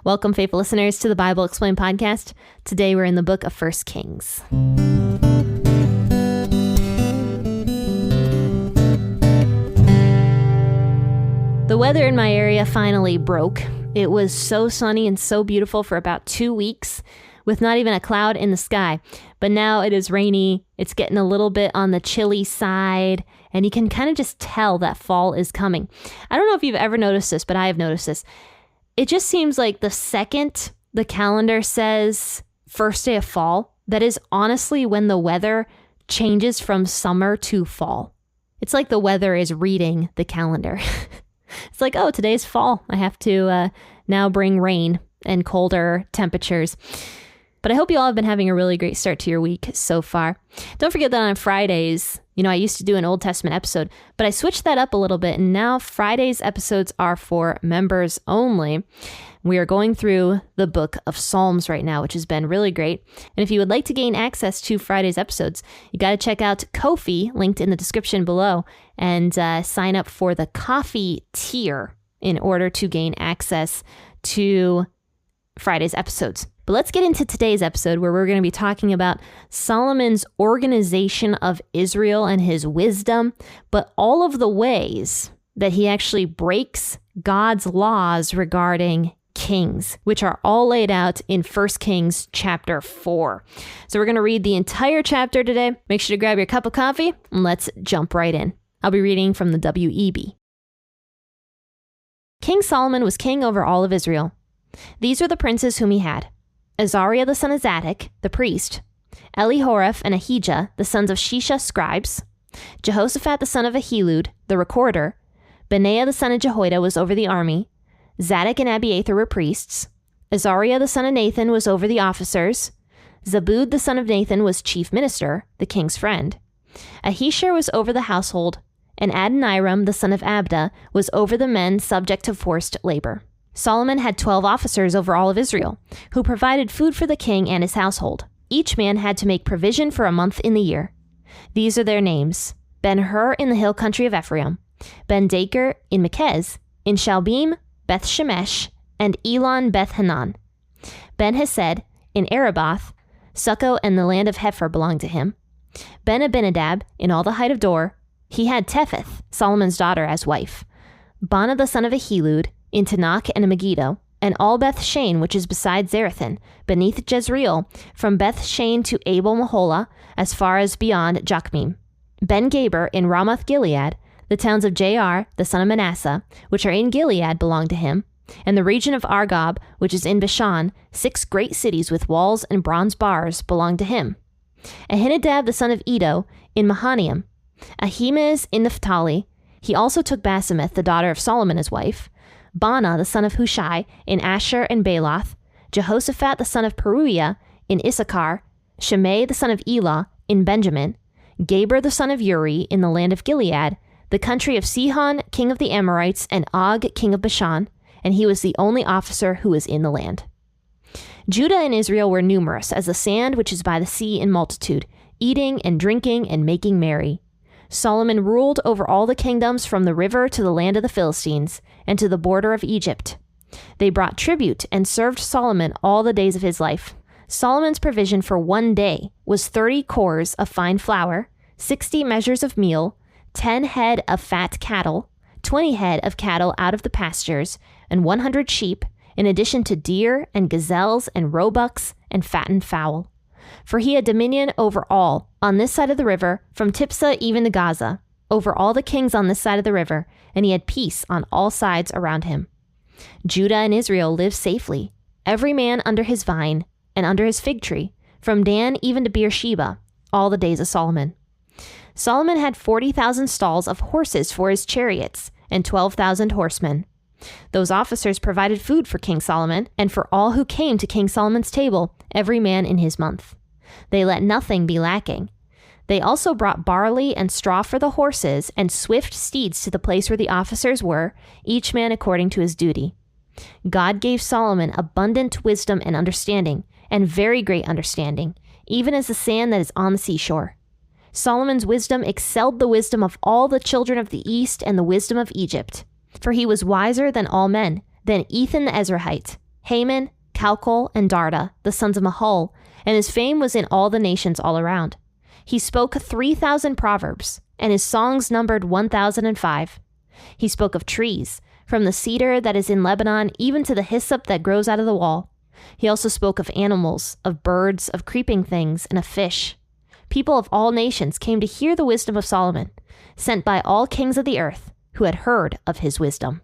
Welcome, faithful listeners, to the Bible Explained podcast. Today we're in the book of 1 Kings. The weather in my area finally broke. It was so sunny and so beautiful for about 2 weeks with not even a cloud in the sky. But now it is rainy. It's getting a little bit on the chilly side, and you can kind of just tell that fall is coming. I don't know if you've ever noticed this, but I have noticed this. It just seems like the second the calendar says first day of fall, that is honestly when the weather changes from summer to fall. It's like the weather is reading the calendar. It's like, oh, today's fall. I have to now bring rain and colder temperatures. But I hope you all have been having a really great start to your week so far. Don't forget that on Fridays, I used to do an Old Testament episode, but I switched that up a little bit. And now Friday's episodes are for members only. We are going through the book of Psalms right now, which has been really great. And if you would like to gain access to Friday's episodes, you got to check out Ko-fi, linked in the description below, and sign up for the coffee tier in order to gain access to Friday's episodes. But let's get into today's episode, where we're going to be talking about Solomon's organization of Israel and his wisdom, but all of the ways that he actually breaks God's laws regarding kings, which are all laid out in 1 Kings chapter 4. So we're going to read the entire chapter today. Make sure to grab your cup of coffee and let's jump right in. I'll be reading from the WEB. King Solomon was king over all of Israel. These are the princes whom he had: Azariah the son of Zadok, the priest; Elihoreph and Ahijah, the sons of Shisha, scribes; Jehoshaphat the son of Ahilud, the recorder; Benaiah the son of Jehoiada was over the army; Zadok and Abiathar were priests; Azariah the son of Nathan was over the officers; Zabud the son of Nathan was chief minister, the king's friend; Ahishar was over the household; and Adoniram the son of Abda was over the men subject to forced labor. Solomon had 12 officers over all of Israel, who provided food for the king and his household. Each man had to make provision for a month in the year. These are their names: Ben-Hur in the hill country of Ephraim, Ben-Daker in Mekez, in Shalbim, Beth-Shemesh, and Elon Beth-Hanan. Ben-Hesed in Araboth, Succo and the land of Hepher belonged to him. Ben-Abinadab in all the height of Dor. He had Tetheth, Solomon's daughter, as wife. Bana the son of Ahilud, in Tanakh and Megiddo, and all Beth-Shan, which is beside Zarethan, beneath Jezreel, from Beth-Shan to Abel-Maholah, as far as beyond Jokmeam. Ben-Gaber in Ramoth-Gilead, the towns of Jair, the son of Manasseh, which are in Gilead, belong to him, and the region of Argob, which is in Bashan, 6 great cities with walls and bronze bars, belong to him. Ahinadab the son of Edo, in Mahanaim. Ahimaaz in Naphtali. He also took Basemeth, the daughter of Solomon, as wife. Bana the son of Hushai, in Asher and Baloth. Jehoshaphat the son of Peruiah, in Issachar. Shimei the son of Elah, in Benjamin. Gaber the son of Uri, in the land of Gilead, the country of Sihon, king of the Amorites, and Og, king of Bashan, and he was the only officer who was in the land. Judah and Israel were numerous as the sand which is by the sea in multitude, eating and drinking and making merry. Solomon ruled over all the kingdoms from the river to the land of the Philistines and to the border of Egypt. They brought tribute and served Solomon all the days of his life. Solomon's provision for one day was 30 cores of fine flour, 60 measures of meal, 10 head of fat cattle, 20 head of cattle out of the pastures, and 100 sheep, in addition to deer and gazelles and roebucks and fattened fowl. For he had dominion over all, on this side of the river, from Tipsah even to Gaza, over all the kings on this side of the river, and he had peace on all sides around him. Judah and Israel lived safely, every man under his vine and under his fig tree, from Dan even to Beersheba, all the days of Solomon. Solomon had 40,000 stalls of horses for his chariots, and 12,000 horsemen. Those officers provided food for King Solomon, and for all who came to King Solomon's table, every man in his month. They let nothing be lacking. They also brought barley and straw for the horses, and swift steeds to the place where the officers were, each man according to his duty. God gave Solomon abundant wisdom and understanding, and very great understanding, even as the sand that is on the seashore. Solomon's wisdom excelled the wisdom of all the children of the East and the wisdom of Egypt. For he was wiser than all men, than Ethan the Ezrahite, Haman, Calcol, and Darda, the sons of Mahol, and his fame was in all the nations all around. He spoke 3,000 proverbs, and his songs numbered 1,005. He spoke of trees, from the cedar that is in Lebanon even to the hyssop that grows out of the wall. He also spoke of animals, of birds, of creeping things, and of fish. People of all nations came to hear the wisdom of Solomon, sent by all kings of the earth who had heard of his wisdom.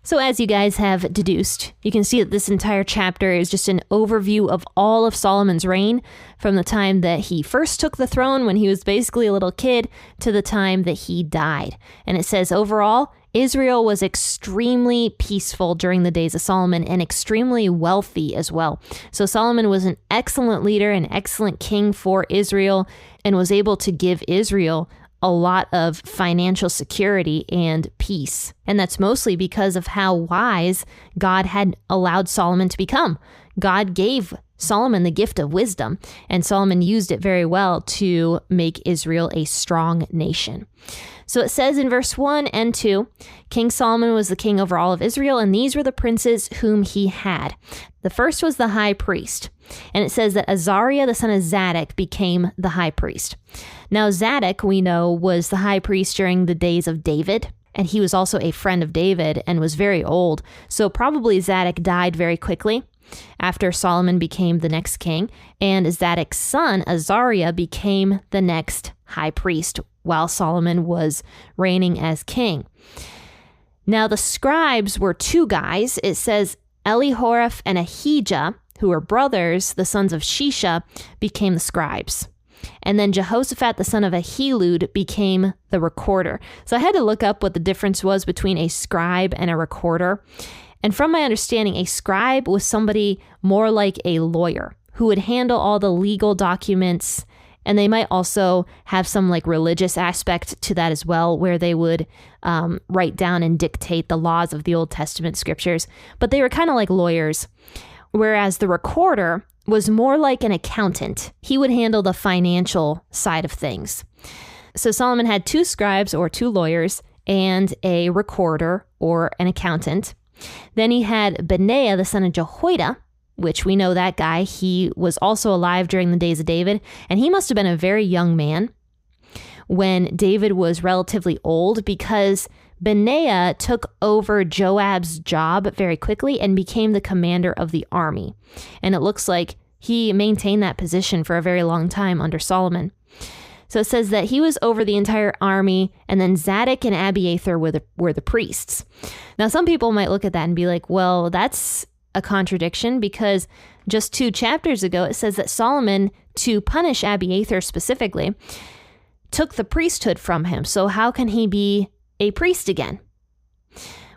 So as you guys have deduced, you can see that this entire chapter is just an overview of all of Solomon's reign from the time that he first took the throne when he was basically a little kid to the time that he died. And it says overall, Israel was extremely peaceful during the days of Solomon and extremely wealthy as well. So Solomon was an excellent leader, an excellent king for Israel, and was able to give Israel a lot of financial security and peace. And that's mostly because of how wise God had allowed Solomon to become. God gave Solomon the gift of wisdom, and Solomon used it very well to make Israel a strong nation. So it says in verse 1 and 2, King Solomon was the king over all of Israel, and these were the princes whom he had. The first was the high priest, and it says that Azariah, the son of Zadok, became the high priest. Now Zadok, we know, was the high priest during the days of David, and he was also a friend of David and was very old, so probably Zadok died very quickly after Solomon became the next king, and Zadok's son, Azariah, became the next high priest while Solomon was reigning as king. Now the scribes were two guys. It says Elihoreph and Ahijah, who were brothers, the sons of Shisha, became the scribes. And then Jehoshaphat, the son of Ahilud, became the recorder. So I had to look up what the difference was between a scribe and a recorder. And from my understanding, a scribe was somebody more like a lawyer who would handle all the legal documents, and they might also have some like religious aspect to that as well, where they would write down and dictate the laws of the Old Testament scriptures. But they were kind of like lawyers, whereas the recorder was more like an accountant. He would handle the financial side of things. So Solomon had two scribes or two lawyers and a recorder or an accountant. Then he had Benaiah, the son of Jehoiada, which we know that guy. He was also alive during the days of David, and he must have been a very young man when David was relatively old, because Benaiah took over Joab's job very quickly and became the commander of the army. And it looks like he maintained that position for a very long time under Solomon. So it says that he was over the entire army, and then Zadok and Abiathar were the priests. Now, some people might look at that and be like, well, that's a contradiction, because just 2 chapters ago, it says that Solomon, to punish Abiathar specifically, took the priesthood from him. So how can he be a priest again?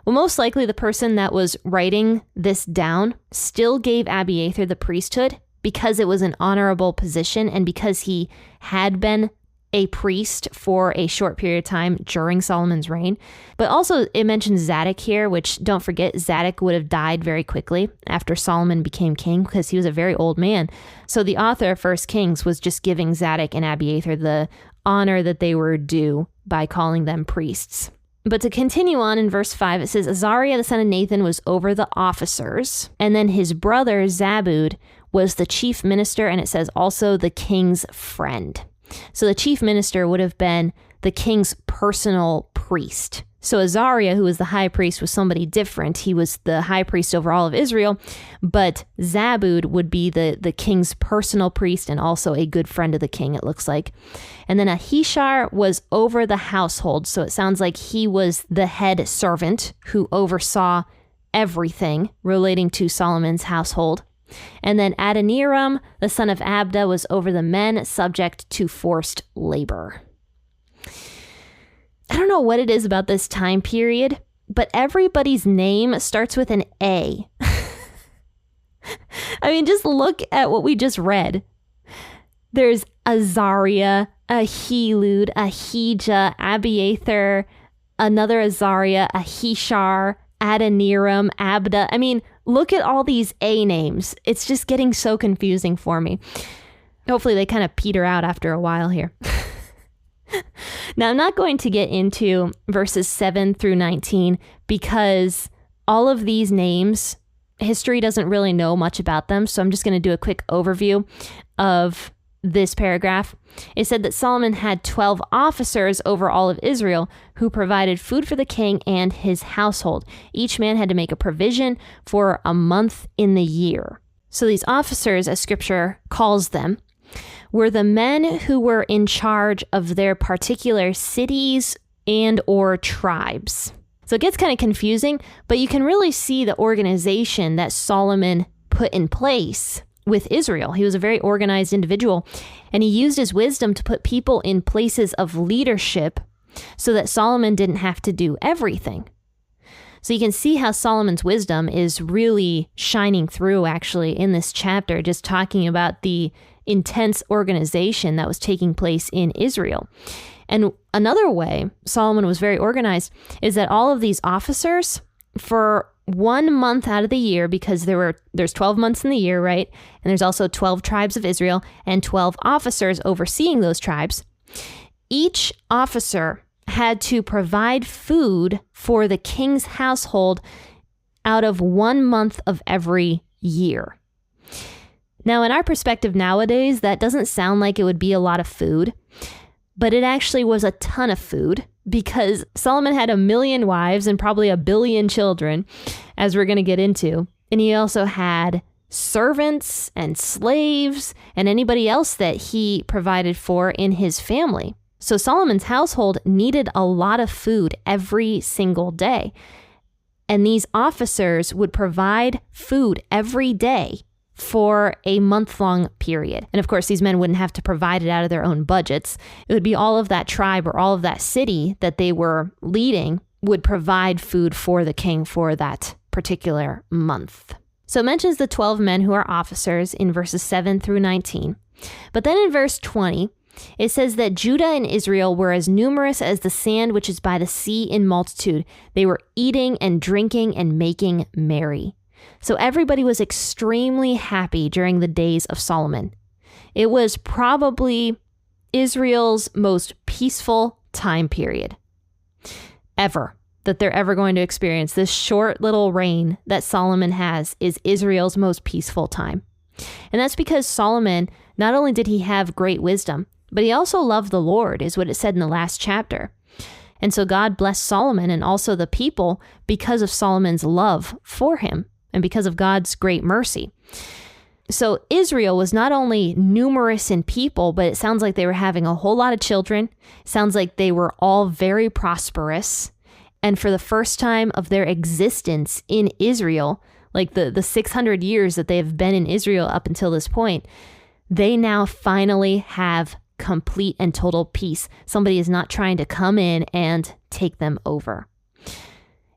Well, most likely the person that was writing this down still gave Abiathar the priesthood because it was an honorable position and because he had been a priest for a short period of time during Solomon's reign. But also it mentions Zadok here, which, don't forget, Zadok would have died very quickly after Solomon became king because he was a very old man. So the author of 1 Kings was just giving Zadok and Abiathar the honor that they were due by calling them priests. But to continue on in verse 5, it says, Azariah, the son of Nathan, was over the officers, and then his brother Zabud was the chief minister, and it says also the king's friend. So the chief minister would have been the king's personal priest. So Azariah, who was the high priest, was somebody different. He was the high priest over all of Israel, but Zabud would be the king's personal priest and also a good friend of the king, it looks like. And then Ahishar was over the household. So it sounds like he was the head servant who oversaw everything relating to Solomon's household. And then Adoniram, the son of Abda, was over the men subject to forced labor. I don't know what it is about this time period, but everybody's name starts with an A. I mean, just look at what we just read. There's Azariah, Ahilud, Ahijah, Abiathar, another Azariah, Ahishar, Adoniram, Abda. I mean, look at all these A names. It's just getting so confusing for me. Hopefully they kind of peter out after a while here. Now, I'm not going to get into verses 7 through 19 because all of these names history doesn't really know much about them, so I'm just going to do a quick overview of this paragraph. It said that Solomon had 12 officers over all of Israel who provided food for the king and his household. Each man had to make a provision for a month in the year. So these officers, as scripture calls them, were the men who were in charge of their particular cities and or tribes. So it gets kind of confusing, but you can really see the organization that Solomon put in place with Israel. He was a very organized individual, and he used his wisdom to put people in places of leadership so that Solomon didn't have to do everything. So you can see how Solomon's wisdom is really shining through actually in this chapter, just talking about the intense organization that was taking place in Israel. And another way Solomon was very organized is that all of these officers, for 1 month out of the year, because there's 12 months in the year, right? And there's also 12 tribes of Israel and 12 officers overseeing those tribes. Each officer had to provide food for the king's household out of 1 month of every year. Now, in our perspective nowadays, that doesn't sound like it would be a lot of food, but it actually was a ton of food, because Solomon had 1 million wives and probably 1 billion children, as we're going to get into. And he also had servants and slaves and anybody else that he provided for in his family. So Solomon's household needed a lot of food every single day. And these officers would provide food every day for a month-long period. And of course, these men wouldn't have to provide it out of their own budgets. It would be all of that tribe or all of that city that they were leading would provide food for the king for that particular month. So it mentions the 12 men who are officers in verses 7 through 19. But then in verse 20, it says that Judah and Israel were as numerous as the sand which is by the sea in multitude. They were eating and drinking and making merry. So everybody was extremely happy during the days of Solomon. It was probably Israel's most peaceful time period ever that they're ever going to experience. This short little reign that Solomon has is Israel's most peaceful time. And that's because Solomon, not only did he have great wisdom, but he also loved the Lord, is what it said in the last chapter. And so God blessed Solomon and also the people because of Solomon's love for him and because of God's great mercy. So Israel was not only numerous in people, but it sounds like they were having a whole lot of children. It sounds like they were all very prosperous. And for the first time of their existence in Israel, like the 600 years that they have been in Israel up until this point, they now finally have complete and total peace. Somebody is not trying to come in and take them over.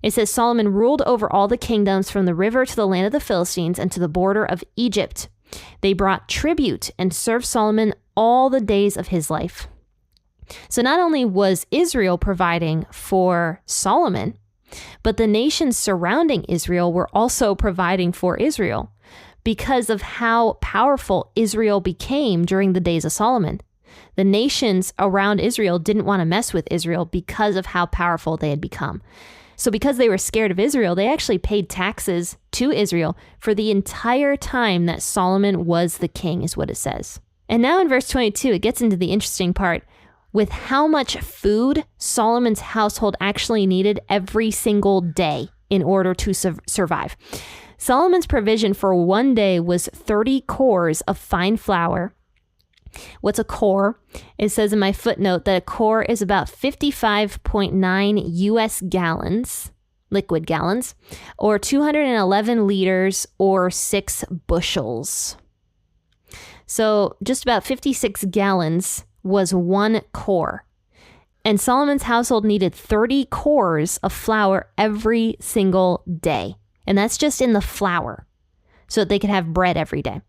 It says Solomon ruled over all the kingdoms from the river to the land of the Philistines and to the border of Egypt. They brought tribute and served Solomon all the days of his life. So not only was Israel providing for Solomon, but the nations surrounding Israel were also providing for Israel because of how powerful Israel became during the days of Solomon. The nations around Israel didn't want to mess with Israel because of how powerful they had become. So because they were scared of Israel, they actually paid taxes to Israel for the entire time that Solomon was the king, is what it says. And now in verse 22, it gets into the interesting part with how much food Solomon's household actually needed every single day in order to survive. Solomon's provision for one day was 30 cores of fine flour. What's a core? It says in my footnote that a core is about 55.9 US gallons, liquid gallons, or 211 liters or 6 bushels. So just about 56 gallons was one core. And Solomon's household needed 30 cores of flour every single day. And that's just in the flour, so that they could have bread every day.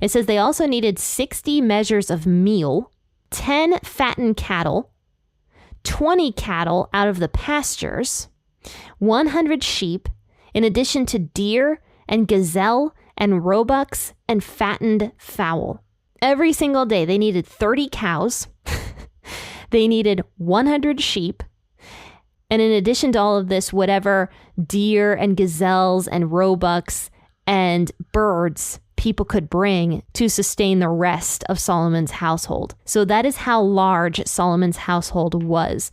It says they also needed 60 measures of meal, 10 fattened cattle, 20 cattle out of the pastures, 100 sheep, in addition to deer and gazelle and roebucks and fattened fowl. Every single day they needed 30 cows, they needed 100 sheep, and in addition to all of this, whatever deer and gazelles and roebucks and birds people could bring to sustain the rest of Solomon's household. So that is how large Solomon's household was.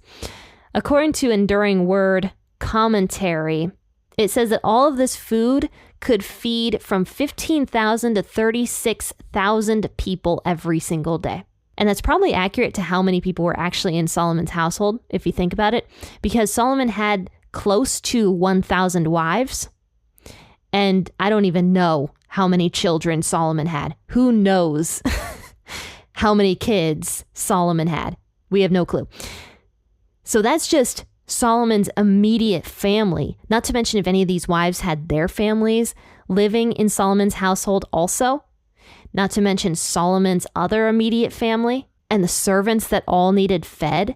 According to Enduring Word commentary, it says that all of this food could feed from 15,000 to 36,000 people every single day. And that's probably accurate to how many people were actually in Solomon's household, if you think about it, because Solomon had close to 1,000 wives. And I don't even know how many children Solomon had. Who knows how many kids Solomon had? We have no clue. So that's just Solomon's immediate family, not to mention if any of these wives had their families living in Solomon's household also, not to mention Solomon's other immediate family and the servants that all needed fed,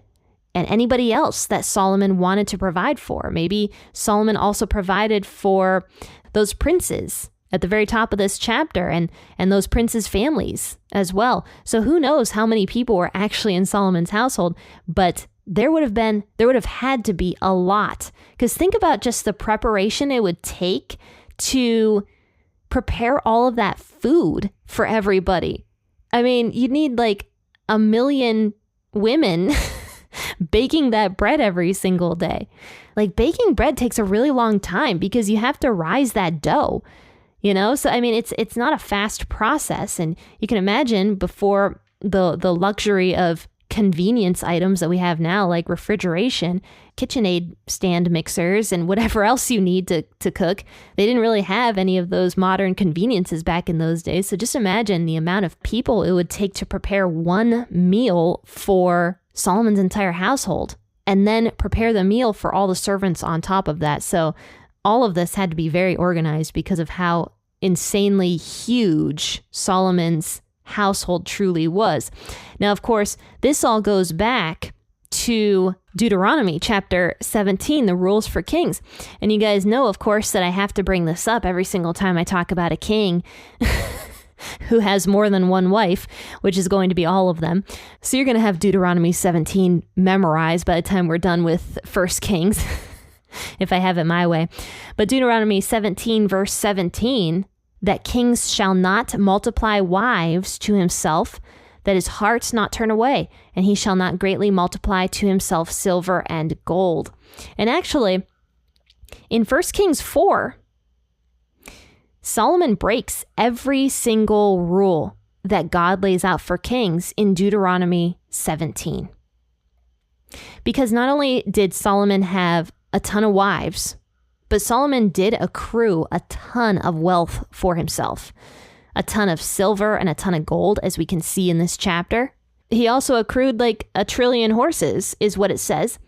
and anybody else that Solomon wanted to provide for. Maybe Solomon also provided for those princes at the very top of this chapter and those princes' families as well. So who knows how many people were actually in Solomon's household, but there would have had to be a lot. Because think about just the preparation it would take to prepare all of that food for everybody. I mean, you'd need like 1 million women baking that bread every single day. Like baking bread takes a really long time because you have to rise that dough, you know? So, I mean, it's not a fast process. And you can imagine before the luxury of convenience items that we have now, like refrigeration, KitchenAid stand mixers, and whatever else you need to cook. They didn't really have any of those modern conveniences back in those days. So just imagine the amount of people it would take to prepare one meal for Solomon's entire household, and then prepare the meal for all the servants on top of that. So all of this had to be very organized because of how insanely huge Solomon's household truly was. Now, of course, this all goes back to Deuteronomy chapter 17, the rules for kings. And you guys know, of course, that I have to bring this up every single time I talk about a king who has more than one wife, which is going to be all of them. So you're going to have Deuteronomy 17 memorized by the time we're done with 1 Kings, if I have it my way. But Deuteronomy 17, verse 17, that kings shall not multiply wives to himself, that his heart not turn away, and he shall not greatly multiply to himself silver and gold. And actually, in 1 Kings 4, Solomon breaks every single rule that God lays out for kings in Deuteronomy 17. Because not only did Solomon have a ton of wives, but Solomon did accrue a ton of wealth for himself, a ton of silver and a ton of gold, as we can see in this chapter. He also accrued like 1 trillion horses, is what it says.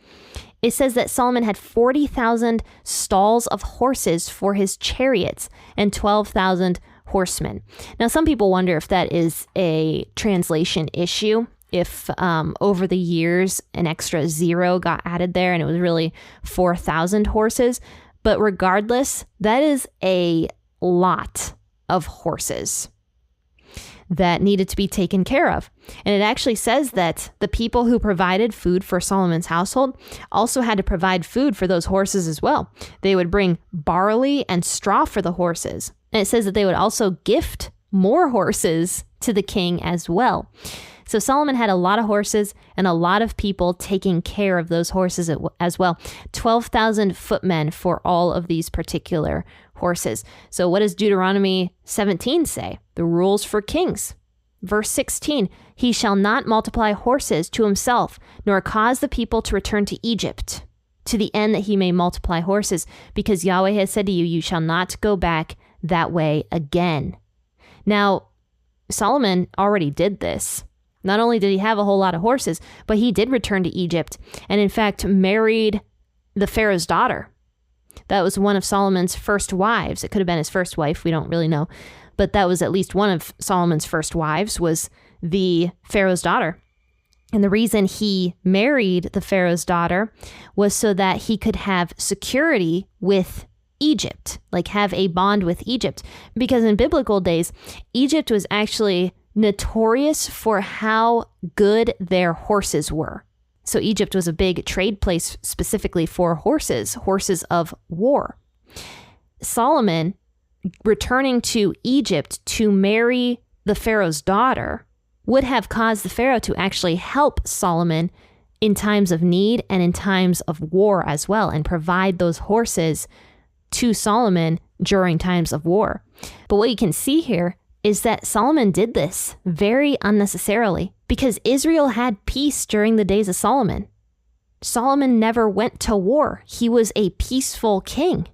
It says that Solomon had 40,000 stalls of horses for his chariots and 12,000 horsemen. Now, some people wonder if that is a translation issue, if over the years an extra zero got added there and it was really 4,000 horses. But regardless, that is a lot of horses that needed to be taken care of. And it actually says that the people who provided food for Solomon's household also had to provide food for those horses as well. They would bring barley and straw for the horses. And it says that they would also gift more horses to the king as well. So Solomon had a lot of horses and a lot of people taking care of those horses as well. 12,000 footmen for all of these particular horses. So what does Deuteronomy 17 say? The rules for kings. Verse 16, he shall not multiply horses to himself, nor cause the people to return to Egypt, to the end that he may multiply horses, because Yahweh has said to you, you shall not go back that way again. Now, Solomon already did this. Not only did he have a whole lot of horses, but he did return to Egypt and in fact married the Pharaoh's daughter. That was one of Solomon's first wives. It could have been his first wife. We don't really know. But that was at least one of Solomon's first wives, was the Pharaoh's daughter. And the reason he married the Pharaoh's daughter was so that he could have security with Egypt, like have a bond with Egypt. Because in biblical days, Egypt was actually notorious for how good their horses were. So Egypt was a big trade place specifically for horses of war. Solomon returning to Egypt to marry the Pharaoh's daughter would have caused the Pharaoh to actually help Solomon in times of need and in times of war as well, and provide those horses to Solomon during times of war. But what you can see here is that Solomon did this very unnecessarily because Israel had peace during the days of Solomon. Solomon never went to war. He was a peaceful king.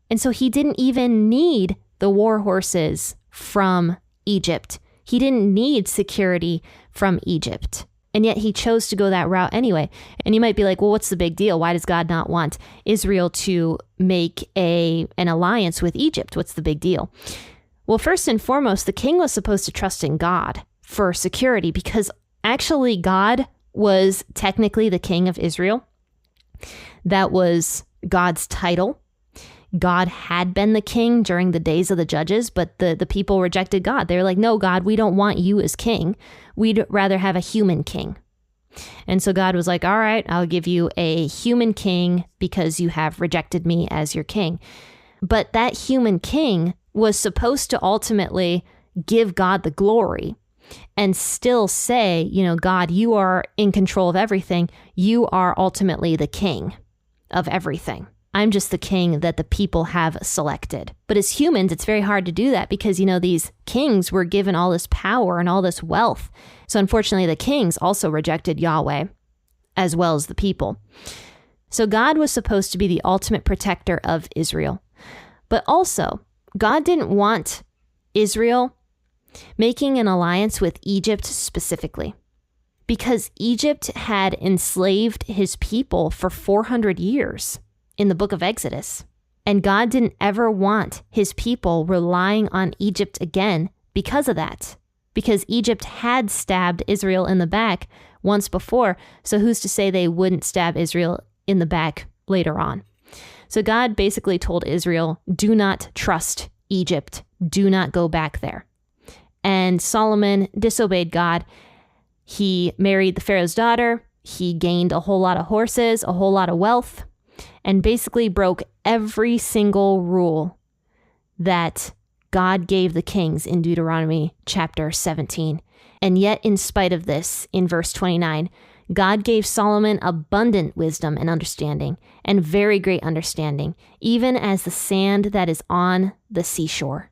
And so he didn't even need the war horses from Egypt. He didn't need security from Egypt. And yet he chose to go that route anyway. And you might be like, well, what's the big deal? Why does God not want Israel to make an alliance with Egypt? What's the big deal? Well, first and foremost, the king was supposed to trust in God for security because actually God was technically the king of Israel. That was God's title. God had been the king during the days of the judges, but the people rejected God. They were like, no, God, we don't want you as king. We'd rather have a human king. And so God was like, all right, I'll give you a human king because you have rejected me as your king. But that human king was supposed to ultimately give God the glory and still say, you know, God, you are in control of everything. You are ultimately the king of everything. I'm just the king that the people have selected. But as humans, it's very hard to do that because, you know, these kings were given all this power and all this wealth. So unfortunately, the kings also rejected Yahweh as well as the people. So God was supposed to be the ultimate protector of Israel. But also, God didn't want Israel making an alliance with Egypt specifically because Egypt had enslaved his people for 400 years. In the book of Exodus. And God didn't ever want his people relying on Egypt again because of that. Because Egypt had stabbed Israel in the back once before. So who's to say they wouldn't stab Israel in the back later on? So God basically told Israel, do not trust Egypt. Do not go back there. And Solomon disobeyed God. He married the Pharaoh's daughter. He gained a whole lot of horses, a whole lot of wealth, and basically broke every single rule that God gave the kings in Deuteronomy chapter 17. And yet, in spite of this, in verse 29, God gave Solomon abundant wisdom and understanding, and very great understanding, even as the sand that is on the seashore.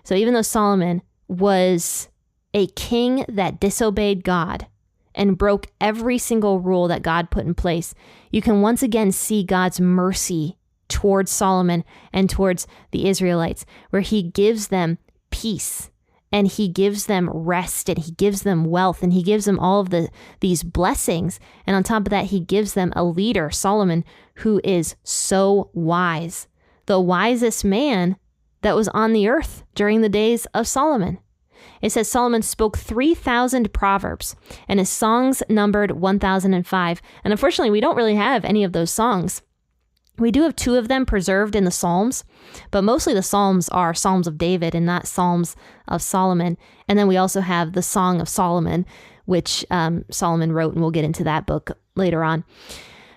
So even though Solomon was a king that disobeyed God, and broke every single rule that God put in place, you can once again see God's mercy towards Solomon and towards the Israelites, where he gives them peace and he gives them rest and he gives them wealth and he gives them all of these blessings. And on top of that, he gives them a leader, Solomon, who is so wise, the wisest man that was on the earth during the days of Solomon. It says Solomon spoke 3,000 proverbs, and his songs numbered 1,005. And unfortunately, we don't really have any of those songs. We do have 2 of them preserved in the Psalms, but mostly the Psalms are Psalms of David and not Psalms of Solomon. And then we also have the Song of Solomon, which Solomon wrote, and we'll get into that book later on.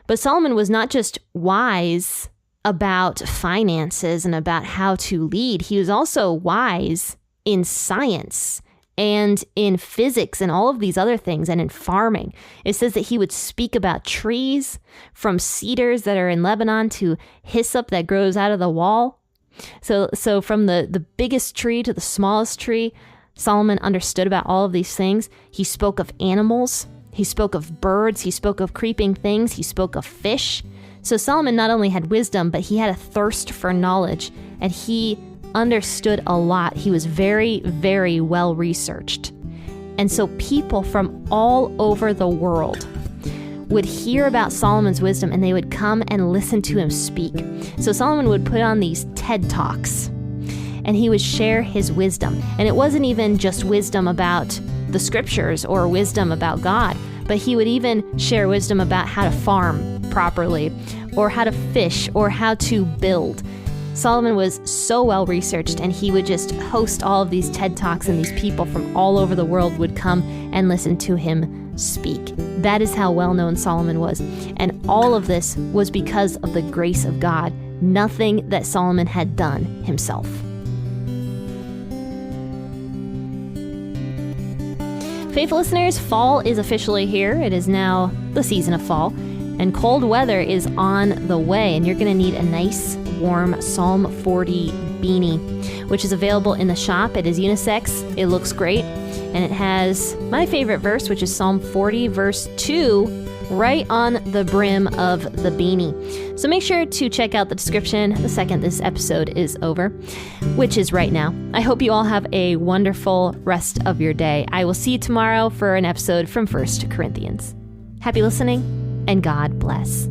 But Solomon was not just wise about finances and about how to lead. He was also wise in science and in physics and all of these other things, and in farming. It says that he would speak about trees, from cedars that are in Lebanon to hyssop that grows out of the wall. So from the biggest tree to the smallest tree, Solomon understood about all of these things. He spoke of animals. He spoke of birds. He spoke of creeping things. He spoke of fish. So Solomon not only had wisdom, but he had a thirst for knowledge, and he understood a lot. He was very, very well researched. And so people from all over the world would hear about Solomon's wisdom, and they would come and listen to him speak. So Solomon would put on these TED Talks, and he would share his wisdom. And it wasn't even just wisdom about the scriptures or wisdom about God, but he would even share wisdom about how to farm properly, or how to fish, or how to build. Solomon was so well researched, and he would just host all of these TED Talks, and these people from all over the world would come and listen to him speak. That is how well known Solomon was. And all of this was because of the grace of God, nothing that Solomon had done himself. Faithful listeners, fall is officially here. It is now the season of fall, and cold weather is on the way, and you're going to need a nice, warm Psalm 40 beanie, which is available in the shop. It is unisex. It looks great, and it has my favorite verse, which is Psalm 40, verse 2, right on the brim of the beanie. So make sure to check out the description the second this episode is over, which is right now. I hope you all have a wonderful rest of your day. I will see you tomorrow for an episode from 1 Corinthians. Happy listening, and God bless.